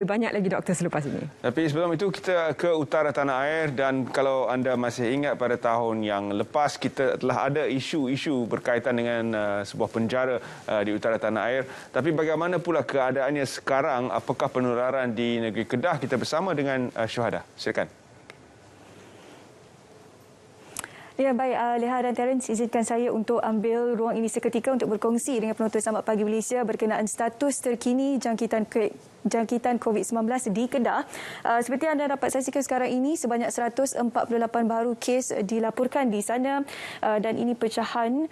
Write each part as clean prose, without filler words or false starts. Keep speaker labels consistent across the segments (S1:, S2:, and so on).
S1: Banyak lagi doktor selepas ini.
S2: Tapi sebelum itu kita ke utara tanah air, dan kalau anda masih ingat pada tahun yang lepas kita telah ada isu-isu berkaitan dengan sebuah penjara di utara tanah air. Tapi bagaimana pula keadaannya sekarang? Apakah penularan di negeri Kedah? Kita bersama dengan Syuhada. Silakan.
S3: Ya, baik, Leha dan Terence, izinkan saya untuk ambil ruang ini seketika untuk berkongsi dengan penonton Selamat Pagi Malaysia berkenaan status terkini jangkitan COVID-19 di Kedah. Seperti anda dapat saksikan sekarang ini, sebanyak 148 baru kes dilaporkan di sana, dan ini pecahan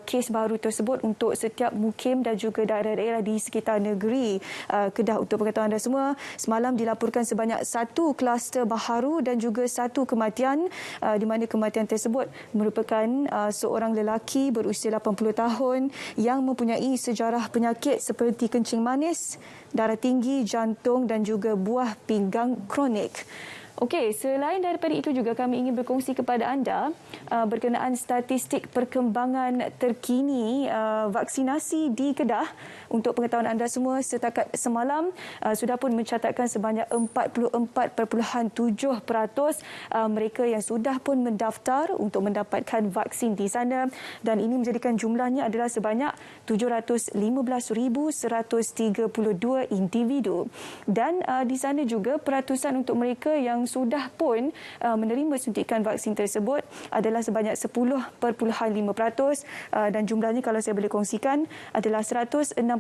S3: kes baru tersebut untuk setiap mukim dan juga daerah-daerah di sekitar negeri Kedah. Untuk pengetahuan anda semua, semalam dilaporkan sebanyak 1 kluster baharu dan juga 1 kematian, di mana kematian tersebut merupakan seorang lelaki berusia 80 tahun yang mempunyai sejarah penyakit seperti kencing manis, darah tinggi, jantung dan juga buah pinggang kronik. Okey, selain daripada itu juga kami ingin berkongsi kepada anda berkenaan statistik perkembangan terkini vaksinasi di Kedah. Untuk pengetahuan anda semua, setakat semalam sudah pun mencatatkan sebanyak 44.7% mereka yang sudah pun mendaftar untuk mendapatkan vaksin di sana, dan ini menjadikan jumlahnya adalah sebanyak 715,132 individu. Dan di sana juga peratusan untuk mereka yang sudah pun menerima suntikan vaksin tersebut adalah sebanyak 10.5%, dan jumlahnya kalau saya boleh kongsikan adalah 167,438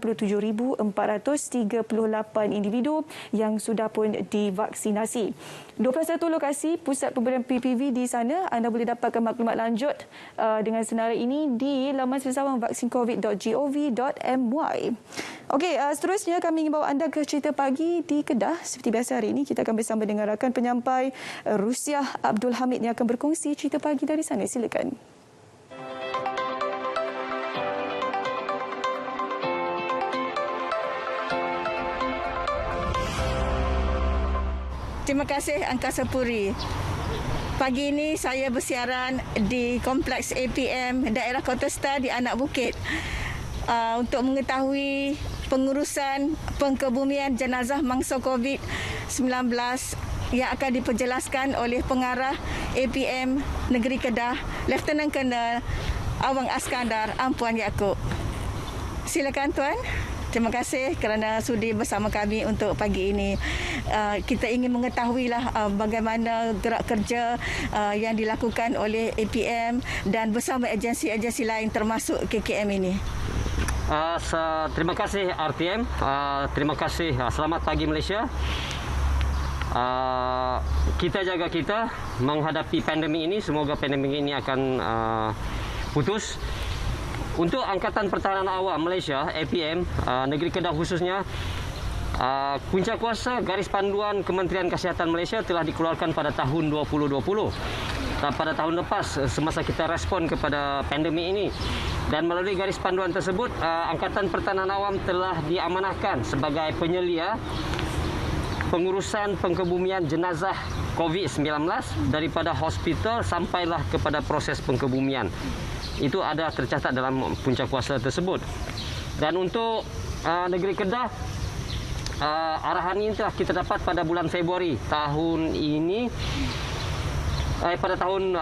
S3: individu yang sudah pun divaksinasi. 21 lokasi pusat pemberian PPV di sana. Anda boleh dapatkan maklumat lanjut dengan senarai ini di laman sesawang vaksincovid.gov.my. Okey, seterusnya kami ingin bawa anda ke cerita pagi di Kedah. Seperti biasa hari ini kita akan bersama dengan rakan penyampai Rusiah Abdul Hamid yang akan berkongsi cerita pagi dari sana. Silakan.
S4: Terima kasih Angkasa Puri. Pagi ini saya bersiaran di Kompleks APM daerah Kontesta di Anak Bukit untuk mengetahui pengurusan pengkebumian jenazah mangsa COVID-19 yang akan diperjelaskan oleh pengarah APM Negeri Kedah, Lieutenant Colonel Awang Askandar Ampuan Yaakob. Silakan Tuan. Terima kasih kerana sudi bersama kami untuk pagi ini. Kita ingin mengetahuilah bagaimana gerak kerja yang dilakukan oleh APM dan bersama agensi-agensi lain termasuk KKM ini.
S5: Terima kasih RTM. Terima kasih. Selamat pagi Malaysia. Kita jaga kita menghadapi pandemik ini. Semoga pandemik ini akan putus. Untuk Angkatan Pertahanan Awam Malaysia, APM, Negeri Kedah khususnya, punca kuasa garis panduan Kementerian Kesihatan Malaysia telah dikeluarkan pada tahun 2020. Pada tahun lepas, semasa kita respon kepada pandemik ini. Dan melalui garis panduan tersebut, Angkatan Pertahanan Awam telah diamanahkan sebagai penyelia pengurusan pengkebumian jenazah COVID-19 daripada hospital sampailah kepada proses pengkebumian. Itu ada tercatat dalam punca kuasa tersebut. Dan untuk Negeri Kedah, arahan ini telah kita dapat pada bulan Februari tahun ini, pada tahun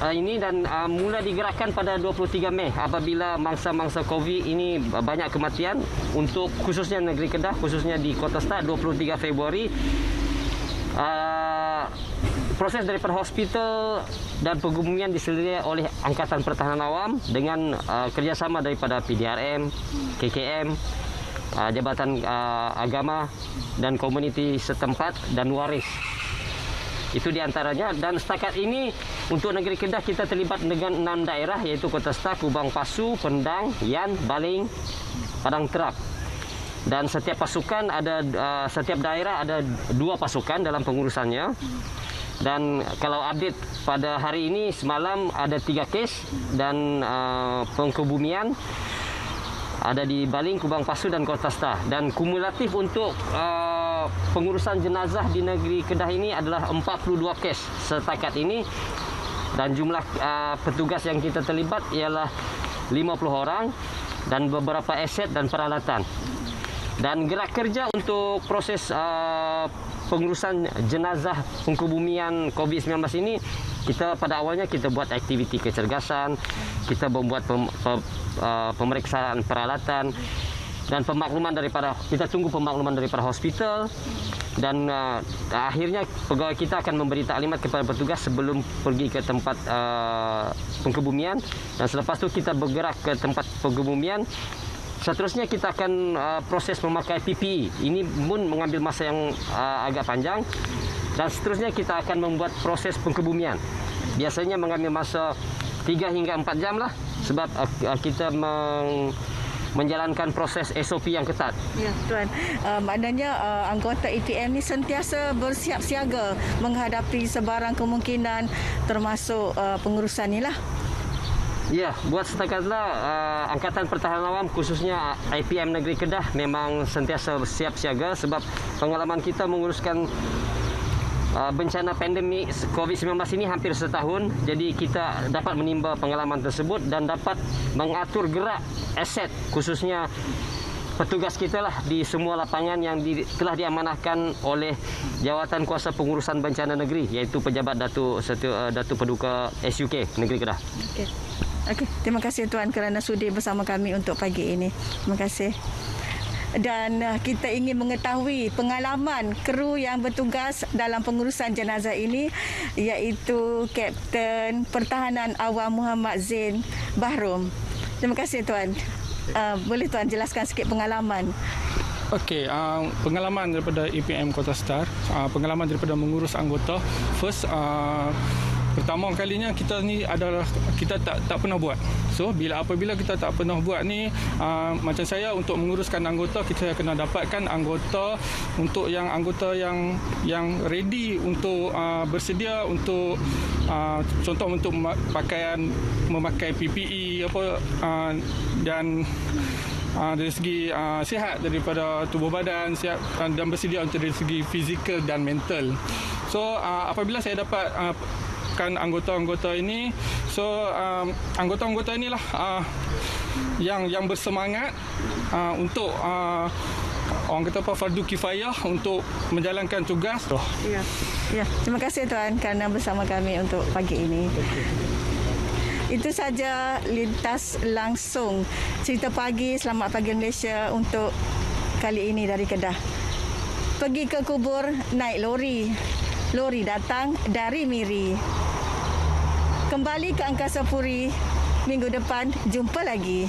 S5: ini, dan mula digerakkan pada 23 Mei apabila mangsa-mangsa COVID ini banyak kematian. Untuk khususnya Negeri Kedah, khususnya di Kontesta, 23 Februari proses daripada hospital dan pengkebumian diselia oleh Angkatan Pertahanan Awam dengan kerjasama daripada PDRM, KKM, Jabatan Agama dan komuniti setempat dan waris. Itu di antaranya. Dan setakat ini untuk Negeri Kedah kita terlibat dengan 6 daerah, iaitu Kontesta, Kubang Pasu, Pendang, Yan, Baling, Padang Terap. Dan setiap pasukan ada setiap daerah ada 2 pasukan dalam pengurusannya. Dan kalau update pada hari ini, semalam ada 3 kes dan pengkebumian ada di Baling, Kubang Pasu dan Kontesta. Dan kumulatif untuk pengurusan jenazah di Negeri Kedah ini adalah 42 kes setakat ini. Dan jumlah petugas yang kita terlibat ialah 50 orang dan beberapa aset dan peralatan. Dan gerak kerja untuk proses pengurusan jenazah pengkebumian COVID-19 ini, kita pada awalnya kita buat aktiviti kecergasan, kita membuat pemeriksaan peralatan dan pemakluman daripada, kita tunggu pemakluman daripada hospital, dan akhirnya pegawai kita akan memberi taklimat kepada petugas sebelum pergi ke tempat pengkebumian, dan selepas itu kita bergerak ke tempat pengkebumian. Seterusnya kita akan proses memakai PPE. Ini pun mengambil masa yang agak panjang, dan seterusnya kita akan membuat proses pengkebumian. Biasanya mengambil masa 3 hingga 4 jam lah, sebab kita menjalankan proses SOP yang ketat.
S4: Ya, Tuan. Maknanya anggota APM ni sentiasa bersiap siaga menghadapi sebarang kemungkinan, termasuk pengurusan ni lah.
S5: Ya, buat setakatlah Angkatan Pertahanan Awam khususnya APM Negeri Kedah memang sentiasa siap siaga, sebab pengalaman kita menguruskan bencana pandemik COVID-19 ini hampir setahun. Jadi kita dapat menimba pengalaman tersebut dan dapat mengatur gerak aset khususnya petugas kita lah di semua lapangan yang telah diamanahkan oleh Jawatan Kuasa Pengurusan Bencana Negeri, iaitu Pejabat Datuk Paduka SUK Negeri Kedah.
S4: Okey, terima kasih Tuan kerana sudi bersama kami untuk pagi ini. Terima kasih. Dan kita ingin mengetahui pengalaman kru yang bertugas dalam pengurusan jenazah ini, iaitu Kapten Pertahanan Awam Muhammad Zain Bahrom. Terima kasih Tuan. Boleh Tuan jelaskan sikit pengalaman?
S1: Okey, pengalaman daripada APM Kota Star, pengalaman daripada mengurus anggota. First, pertama kalinya kita ni adalah kita tak pernah buat. So apabila kita tak pernah buat ni, macam saya untuk menguruskan anggota, kita kena dapatkan anggota yang ready untuk bersedia untuk contoh untuk memakai PPE dan dari segi sihat daripada tubuh badan, sihat dan bersedia untuk dari segi fizikal dan mental. So apabila saya dapat anggota-anggota ini, so anggota-anggota inilah yang bersemangat untuk orang kata apa, fardu kifayah untuk menjalankan tugas.
S4: Ya, terima kasih Tuan kerana bersama kami untuk pagi ini. Itu saja lintas langsung cerita pagi Selamat Pagi Malaysia untuk kali ini dari Kedah. Pergi ke kubur naik lori. Lori datang dari Miri. Kembali ke Angkasa Puri minggu depan. Jumpa lagi.